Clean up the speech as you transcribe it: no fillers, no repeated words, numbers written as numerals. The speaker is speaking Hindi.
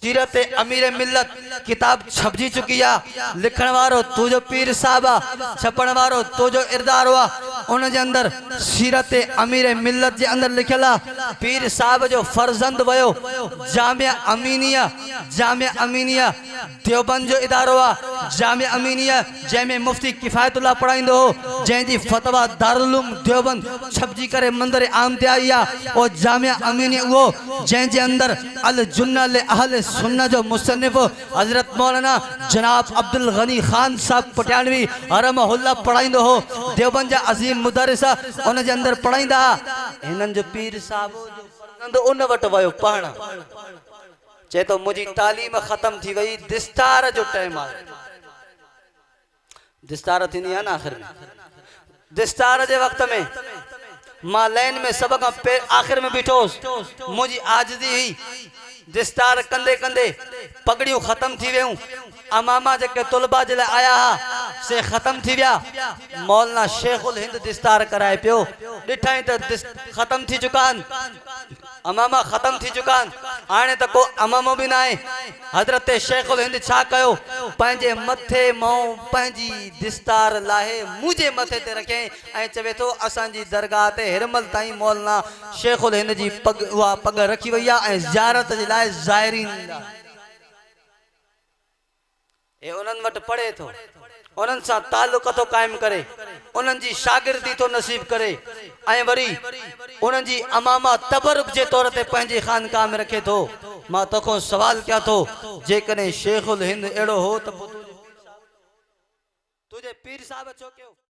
सीरत अमीर मिल्लत किताब छपजी चुकी है। लिखण वारो तुझो पीर साहब आ, छपण वारो तुझो इरदार हुआ। उन जे अंदर सीरत अमीर मिल्लत जे अंदर लिखल आ पीर साहब जो फर्जंद वयो जामिया अमीनिया देवबंद जो इदारो आ। जामिया अमीनिया जैमें मुफ्ती किफायतुल्लाह पढ़ाइंदो हो, जैंजी फतवा दारुल उलूम देवबंद छपजी करे मंदिर आम ते आई आ। ओ जामिया अमीनिया वो जैंजे अंदर अल जुन्ना ले अहल सुन्ना जो मुसन्निफ हजरत मौलाना जनाब अब्दुल गनी खान साहब पटियालवी रहमहुल्लाह पढ़ाइंदो हो। देवबंद जा अजीम मुदरिस उन जे अंदर पढ़ाइंदा। हिनन जो पीर साहब जो फर्जंद उन वट वयो पढ़ण, चे तो मुझी तालीम खत्म थी वई, दिस्तार जो टाइम आ। दिस्तार थींदी आहे न आखिर में, दिस्तार जे वक्त में मां लाइन में सब का आखिर में बीठोस, मुझी आजदी हुई। दिस्तार कंदे कंदे पगड़ियों खत्म थी वयूं। अमामा जेके तुलबा जे आया हा से खत्म थी विया। मौलाना शेखुल हिंद दिस्तार कराए पियो, ॾिठाई त खत्म थी चुकान, अमामा खत्म थी चुकान। हाणे त को अमामो भी ना है। हजरत शेखुल हिंद छा कयो, पंहिंजे मथे मां पंहिंजी दिस्तार लाहे मुझे मथे ते रखे ऐं चवे थो असांजी दरगाह ते हिरमल ताईं मौलाना शेखुल हिंद जी पग उहा पग रखी वई आहे ऐं ज़ियारत जे लाइ ज़ाइरीन ए उन्हनि वटि पढ़े थो, उन्हनि सां ताल्लुक़ थो कायम करे, उन्हनि जी शागिर्दी थो नसीब करे ऐं वरी उन्हनि जी अमामा तबरुक जे तौर ते पंहिंजी खानकाह में रखे थो। मां तोखां सवाल कयां थो, जेकॾहिं शेखुल हिंद अहिड़ो हो त तुझे पीर साहब छो कयो?